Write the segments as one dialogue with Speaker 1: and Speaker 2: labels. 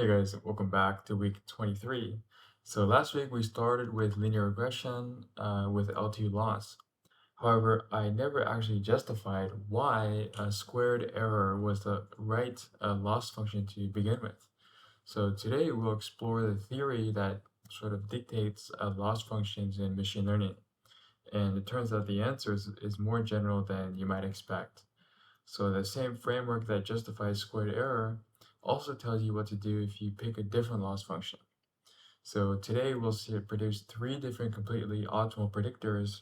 Speaker 1: Hey guys, welcome back to week 23. So last week we started with linear regression with L2 loss. However, I never actually justified why a squared error was the right loss function to begin with. So today we'll explore the theory that sort of dictates loss functions in machine learning. And it turns out the answer is more general than you might expect. So the same framework that justifies squared error also tells you what to do if you pick a different loss function. So today we'll see it produce three different completely optimal predictors,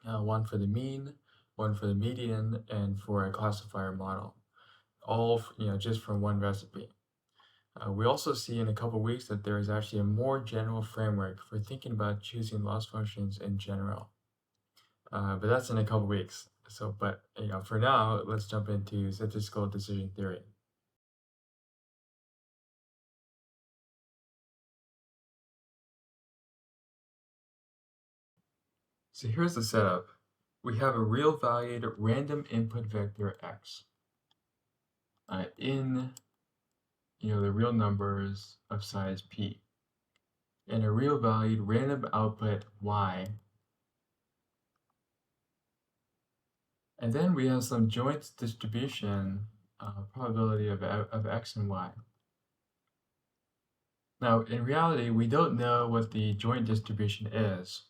Speaker 1: one for the mean, one for the median, and for a classifier model, all just from one recipe. We also see in a couple weeks that there is actually a more general framework for thinking about choosing loss functions in general. But that's in a couple weeks. But for now, let's jump into statistical decision theory. So here's the setup. We have a real valued random input vector x in the real numbers of size p, and a real valued random output y. And then we have some joint distribution probability of x and y. Now, in reality, we don't know what the joint distribution is,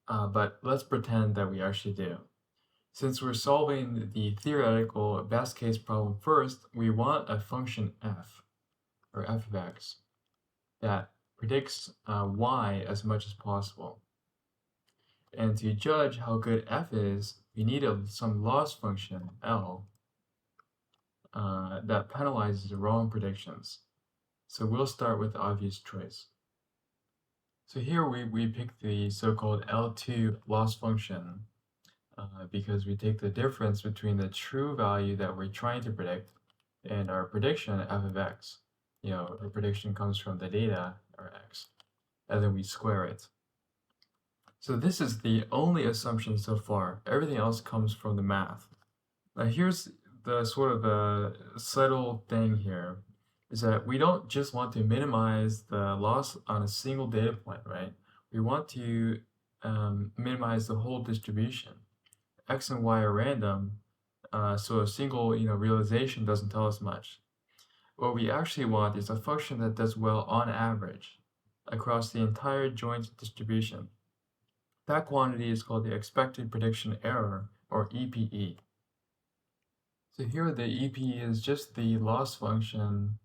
Speaker 1: but let's pretend that we actually do. Since we're solving the theoretical best case problem first, we want a function f, or f of x, that predicts y as much as possible. And to judge how good f is, we need some loss function, L, that penalizes the wrong predictions. So we'll start with the obvious choice. So here we pick the so-called L2 loss function because we take the difference between the true value that we're trying to predict and our prediction, f of x. Our prediction comes from the data, or x, and then we square it. So this is the only assumption so far. Everything else comes from the math. Now here's the sort of subtle thing here, is that we don't just want to minimize the loss on a single data point, right? We want to minimize the whole distribution. X and Y are random, so a single realization doesn't tell us much. What we actually want is a function that does well on average across the entire joint distribution. That quantity is called the expected prediction error, or EPE. So here the EPE is just the loss function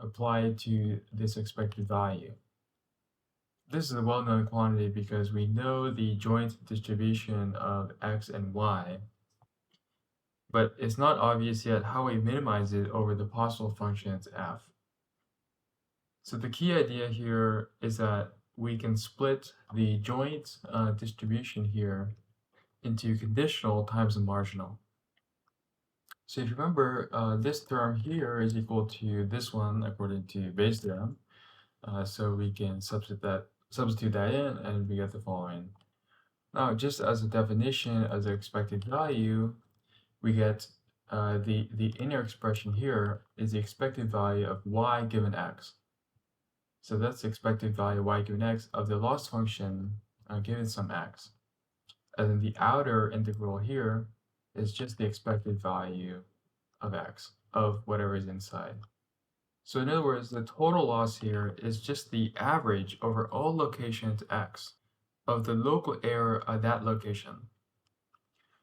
Speaker 1: applied to this expected value. This is a well-known quantity because we know the joint distribution of x and y, but it's not obvious yet how we minimize it over the possible functions f. So the key idea here is that we can split the joint distribution here into conditional times the marginal. So if you remember, this term here is equal to this one according to Bayes' theorem. So we can substitute that in, and we get the following. Now, just as a definition of the expected value, we get the inner expression here is the expected value of y given x. So that's the expected value y given x of the loss function given some x. And then the outer integral here is just the expected value of x, of whatever is inside. So in other words, the total loss here is just the average over all locations x of the local error of that location.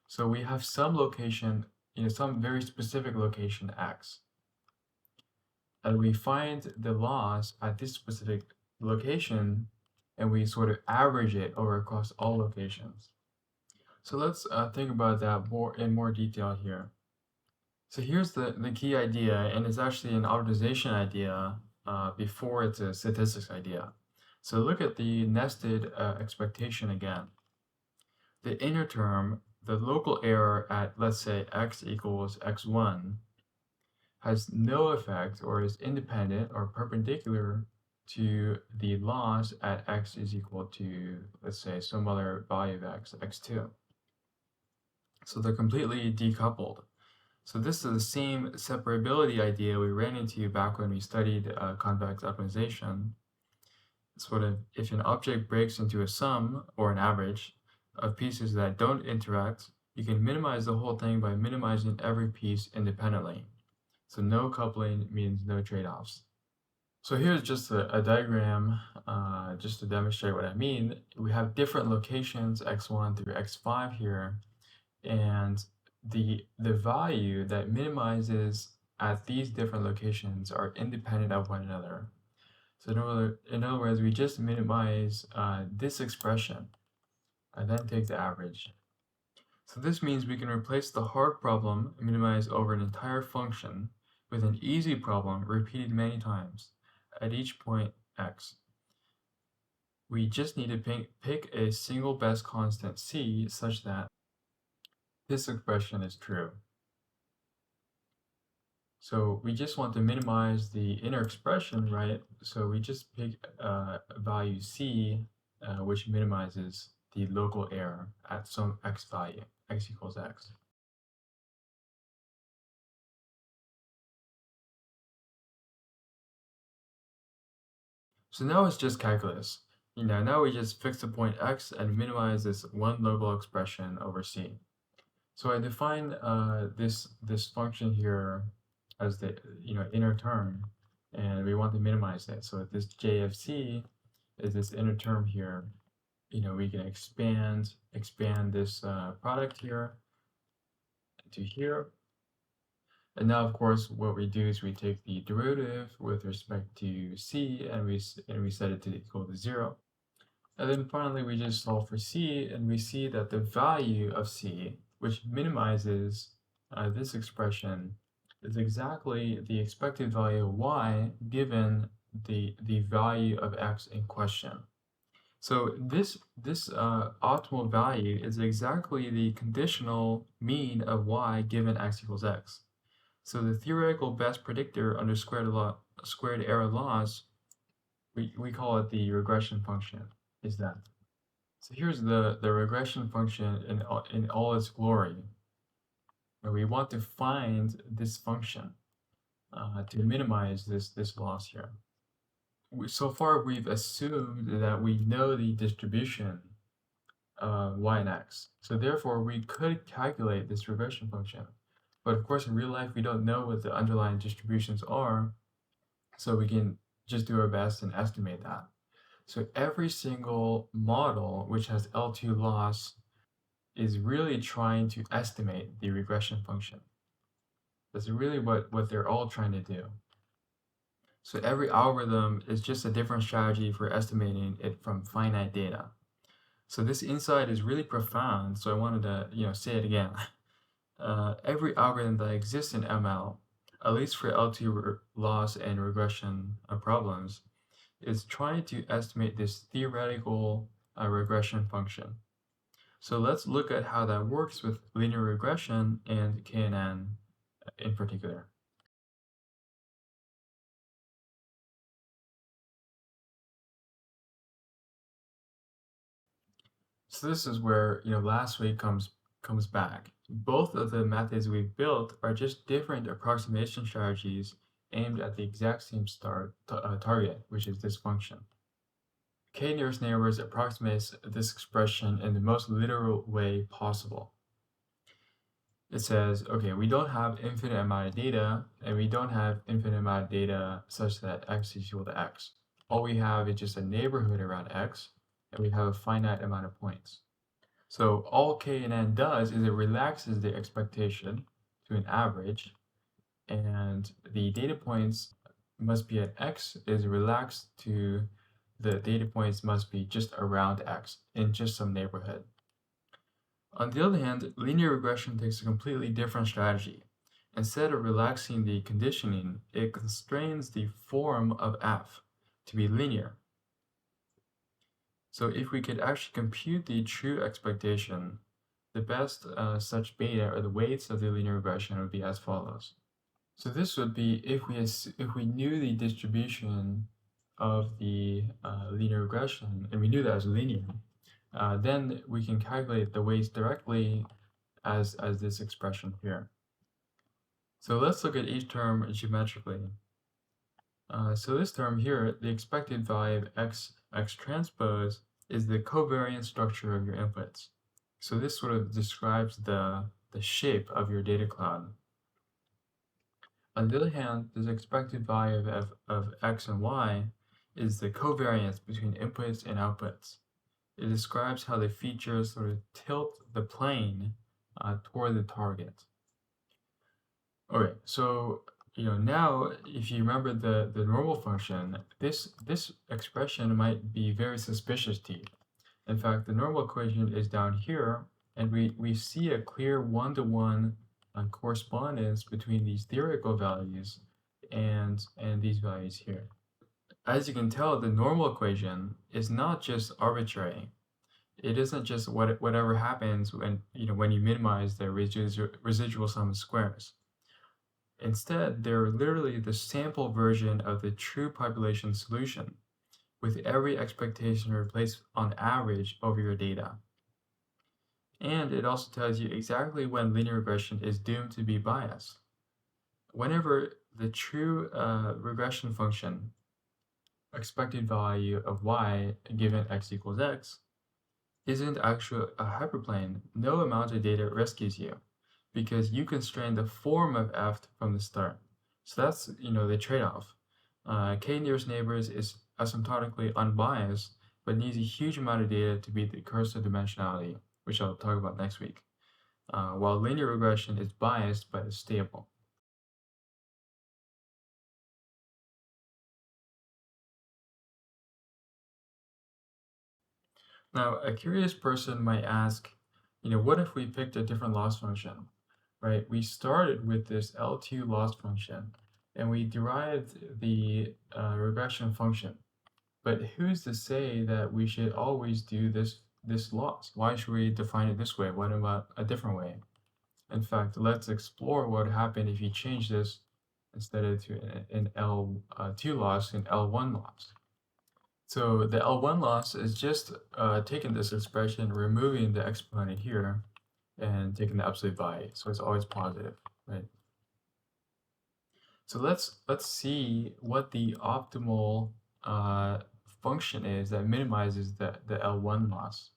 Speaker 1: So we have some location, some very specific location x. And we find the loss at this specific location, and we sort of average it over across all locations. So let's think about that in more detail here. So here's the key idea, and it's actually an optimization idea before it's a statistics idea. So look at the nested expectation again. The inner term, the local error at, let's say, x equals x1, has no effect or is independent or perpendicular to the loss at x is equal to, let's say, some other value of x, x2. So they're completely decoupled. So this is the same separability idea we ran into back when we studied convex optimization. Sort of, if an object breaks into a sum or an average of pieces that don't interact, you can minimize the whole thing by minimizing every piece independently. So no coupling means no trade-offs. So here's just a diagram just to demonstrate what I mean. We have different locations, x1 through x5 here, and the value that minimizes at these different locations are independent of one another. So in other words, we just minimize this expression and then take the average. So this means we can replace the hard problem minimized over an entire function with an easy problem repeated many times at each point x. We just need to pick a single best constant c such that this expression is true. So we just want to minimize the inner expression, right? So we just pick a value c, which minimizes the local error at some x value, x equals x. So now it's just calculus. Now we just fix the point x and minimize this one local expression over c. So I define this function here as the inner term, and we want to minimize it. So this j of c is this inner term here. We can expand this product here to here. And now, of course, what we do is we take the derivative with respect to c, and we set it to equal to 0. And then finally, we just solve for c, and we see that the value of c, which minimizes this expression, is exactly the expected value of y given the value of x in question. So this optimal value is exactly the conditional mean of y given x equals x. So the theoretical best predictor under squared error laws, we call it the regression function, is that. So here's the regression function in all its glory. And we want to find this function to minimize this loss here. So far, we've assumed that we know the distribution y and x. So therefore, we could calculate this regression function. But of course, in real life, we don't know what the underlying distributions are, so we can just do our best and estimate that. So every single model which has L2 loss is really trying to estimate the regression function. That's really what they're all trying to do. So every algorithm is just a different strategy for estimating it from finite data. So this insight is really profound, so I wanted to say it again. Every algorithm that exists in ML, at least for L2 loss and regression problems, is trying to estimate this theoretical regression function. So let's look at how that works with linear regression and KNN in particular. So this is where last week comes back. Both of the methods we've built are just different approximation strategies aimed at the exact same target, which is this function. K nearest neighbors approximates this expression in the most literal way possible. It says, okay, we don't have infinite amount of data, and we don't have infinite amount of data such that x is equal to x. All we have is just a neighborhood around x, and we have a finite amount of points. So all KNN does is it relaxes the expectation to an average, and the data points must be at x is relaxed to the data points must be just around x in just some neighborhood. On the other hand, linear regression takes a completely different strategy. Instead of relaxing the conditioning, it constrains the form of f to be linear. So if we could actually compute the true expectation, the best such beta or the weights of the linear regression would be as follows. So this would be if we knew the distribution of the linear regression and we knew that as linear, then we can calculate the weights directly as this expression here. So let's look at each term geometrically. So this term here, the expected value of x transpose, is the covariance structure of your inputs. So this sort of describes the shape of your data cloud. On the other hand, this expected value of x and y is the covariance between inputs and outputs. It describes how the features sort of tilt the plane toward the target. Okay, so now if you remember the normal function, this expression might be very suspicious to you. In fact, the normal equation is down here, and we see a clear one-to-one correspondence between these theoretical values and these values here. As you can tell, the normal equation is not just arbitrary. It isn't just whatever happens when you minimize the residual sum of squares. Instead, they're literally the sample version of the true population solution, with every expectation replaced on average over your data. And it also tells you exactly when linear regression is doomed to be biased. Whenever the true regression function, expected value of y given x equals x, isn't actually a hyperplane, no amount of data rescues you, because you constrain the form of f from the start. So that's the trade-off. K nearest neighbors is asymptotically unbiased, but needs a huge amount of data to beat the curse of dimensionality, which I'll talk about next week. While linear regression is biased but is stable. Now, a curious person might ask, what if we picked a different loss function, right? We started with this L2 loss function, and we derived the regression function. But who's to say that we should always do this loss? Why should we define it this way? What about a different way? In fact, let's explore what would happen if you change this instead of to an L2 loss in L1 loss. So the L1 loss is just taking this expression, removing the exponent here, and taking the absolute value. So it's always positive, right? So let's see what the optimal function is that minimizes the L1 loss.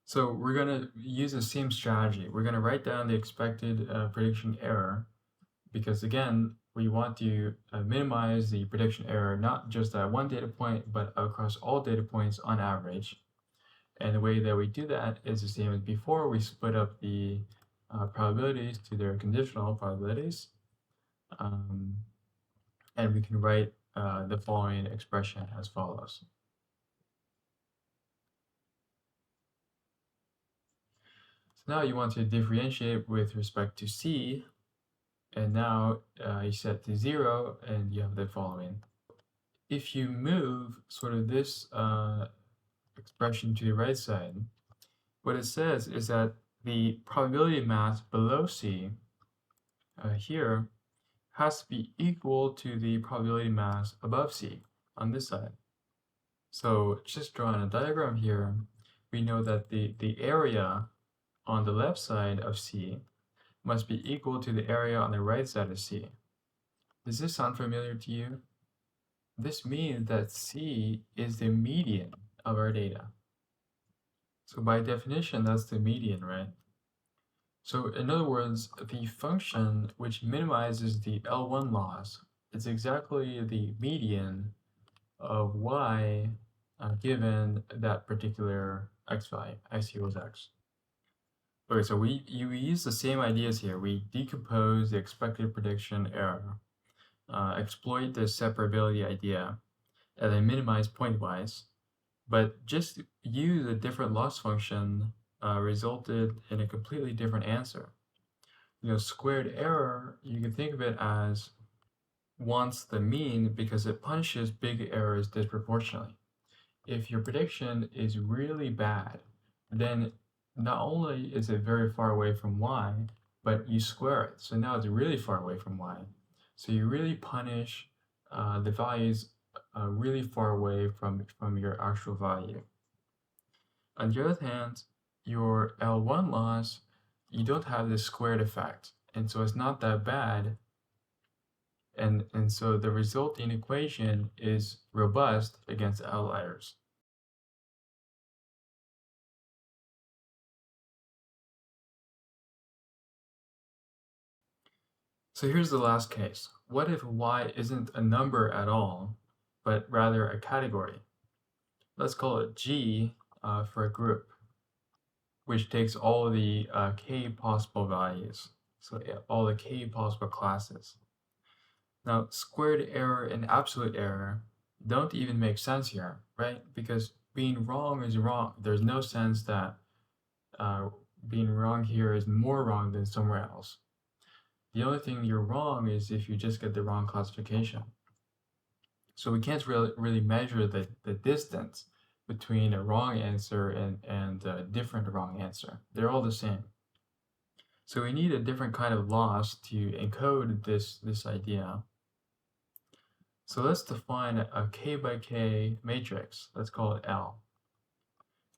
Speaker 1: So we're going to use the same strategy. We're going to write down the expected prediction error, because again, we want to minimize the prediction error, not just at one data point, but across all data points on average. And the way that we do that is the same as before. We split up the probabilities to their conditional probabilities. And we can write the following expression as follows. So now you want to differentiate with respect to C, and now you set to 0, and you have the following. If you move sort of this expression to the right side, what it says is that the probability mass below C here has to be equal to the probability mass above C on this side. So just drawing a diagram here, we know that the area on the left side of C must be equal to the area on the right side of C. Does this sound familiar to you? This means that C is the median of our data. So by definition, that's the median, right? So in other words, the function which minimizes the L1 loss is exactly the median of y given that particular x value, x equals x. Okay, so we use the same ideas here. We decompose the expected prediction error, exploit the separability idea, and then minimize pointwise. But just use a different loss function resulted in a completely different answer. Squared error, you can think of it as wants the mean because it punishes big errors disproportionately. If your prediction is really bad, then not only is it very far away from y, but you square it. So now it's really far away from y. So you really punish the values really far away from your actual value. On the other hand, your L1 loss, you don't have this squared effect. and so it's not that bad. And so the resulting equation is robust against outliers. So here's the last case. What if y isn't a number at all, but rather a category? Let's call it G for a group, which takes all the k possible values. So all the k possible classes. Now, squared error and absolute error don't even make sense here, right? Because being wrong is wrong. There's no sense that being wrong here is more wrong than somewhere else. The only thing you're wrong is if you just get the wrong classification. So we can't really measure the distance between a wrong answer and a different wrong answer. They're all the same. So we need a different kind of loss to encode this idea. So let's define a k by k matrix. Let's call it L,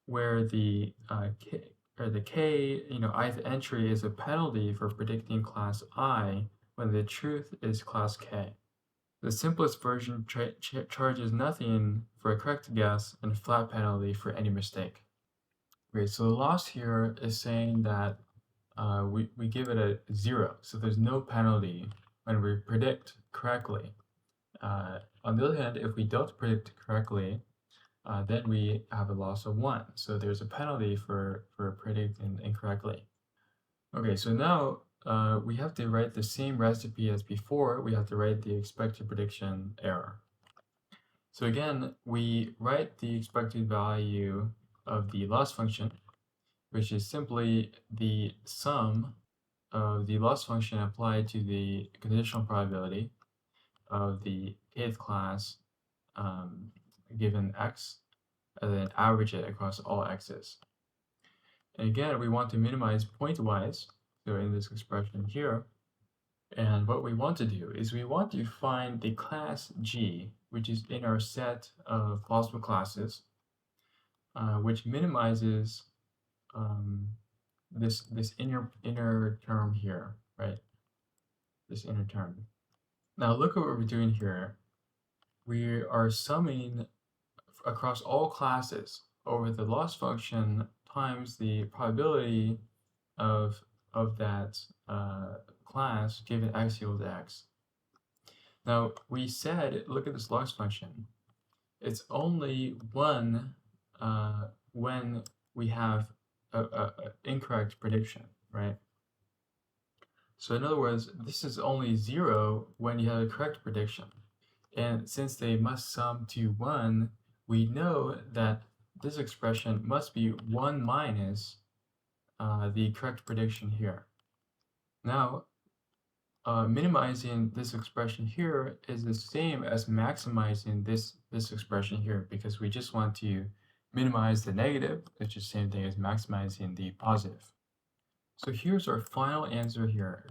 Speaker 1: where the k, ith entry is a penalty for predicting class I when the truth is class k. The simplest version charges nothing for a correct guess and a flat penalty for any mistake. Great, so the loss here is saying that we give it a 0, so there's no penalty when we predict correctly. On the other hand, if we don't predict correctly, then we have a loss of 1. So there's a penalty for predicting incorrectly. Okay, so now we have to write the same recipe as before. We have to write the expected prediction error. So again, we write the expected value of the loss function, which is simply the sum of the loss function applied to the conditional probability of the kth class given x, and then average it across all x's. And again, we want to minimize pointwise, so in this expression here. And what we want to do is we want to find the class G, which is in our set of possible classes, which minimizes this inner term here, right? This inner term. Now look at what we're doing here. We are summing across all classes over the loss function times the probability of that class given x equals x. Now we said, look at this loss function. It's only 1 when we have a incorrect prediction, right? So in other words, this is only 0 when you have a correct prediction. And since they must sum to 1, we know that this expression must be 1 minus the correct prediction here. Now, minimizing this expression here is the same as maximizing this expression here, because we just want to minimize the negative, which is the same thing as maximizing the positive. So here's our final answer here.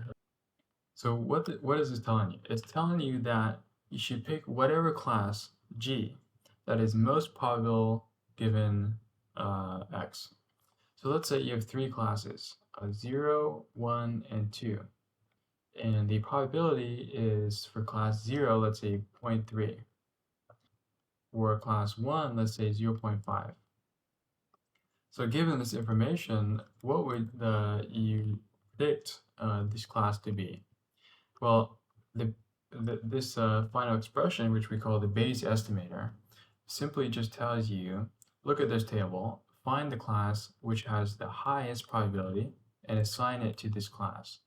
Speaker 1: So what is this telling you? It's telling you that you should pick whatever class G that is most probable given x. So let's say you have 3 classes, 0, 1, and 2. And the probability is for class 0, let's say 0.3. For class 1, let's say 0.5. So given this information, what would you predict this class to be? Well, this final expression, which we call the Bayes estimator, simply just tells you, look at this table, find the class which has the highest probability, and assign it to this class.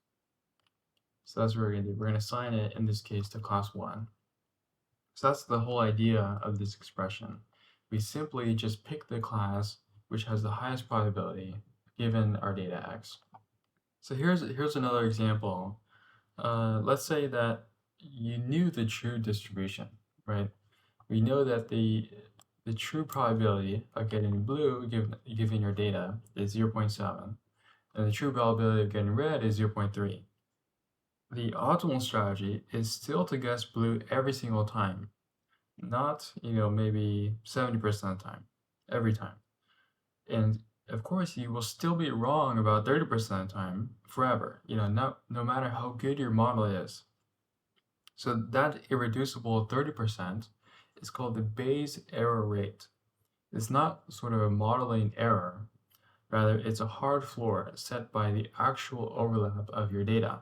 Speaker 1: So that's what we're going to do. We're going to assign it, in this case, to class 1. So that's the whole idea of this expression. We simply just pick the class which has the highest probability given our data x. So here's another example. Let's say that you knew the true distribution, right? We know that the true probability of getting blue given your data is 0.7, and the true probability of getting red is 0.3. The optimal strategy is still to guess blue every single time, not maybe 70% of the time, every time. And of course, you will still be wrong about 30% of the time forever, no matter how good your model is. So that irreducible 30% is called the Bayes error rate. It's not sort of a modeling error, rather it's a hard floor set by the actual overlap of your data.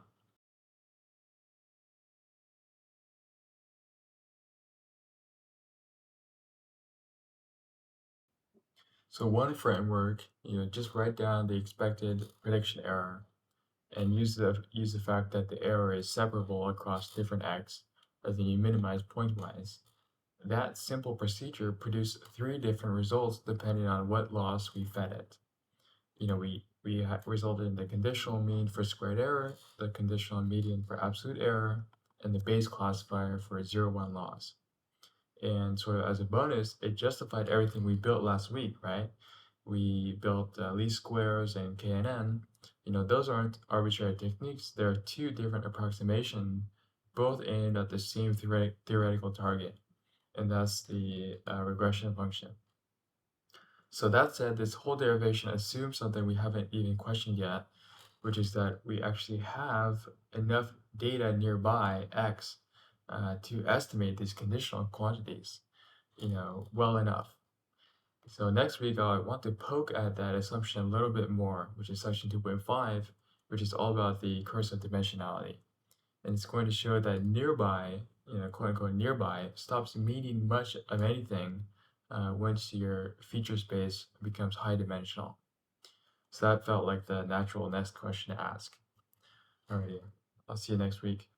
Speaker 1: So one framework, just write down the expected prediction error and use the fact that the error is separable across different x, and then you minimize pointwise. That simple procedure produced 3 different results depending on what loss we fed it. We resulted in the conditional mean for squared error, the conditional median for absolute error, and the Bayes classifier for 0-1 loss. And sort of as a bonus, it justified everything we built last week, right? We built least squares and KNN. Those aren't arbitrary techniques. There are 2 different approximations, both aimed at the same theoretical target, and that's the regression function. So that said, this whole derivation assumes something we haven't even questioned yet, which is that we actually have enough data nearby x to estimate these conditional quantities, well enough. So next week, I want to poke at that assumption a little bit more, which is section 2.5, which is all about the curse of dimensionality. And it's going to show that nearby, quote unquote nearby, stops meaning much of anything once your feature space becomes high dimensional. So that felt like the natural next question to ask. Alrighty, I'll see you next week.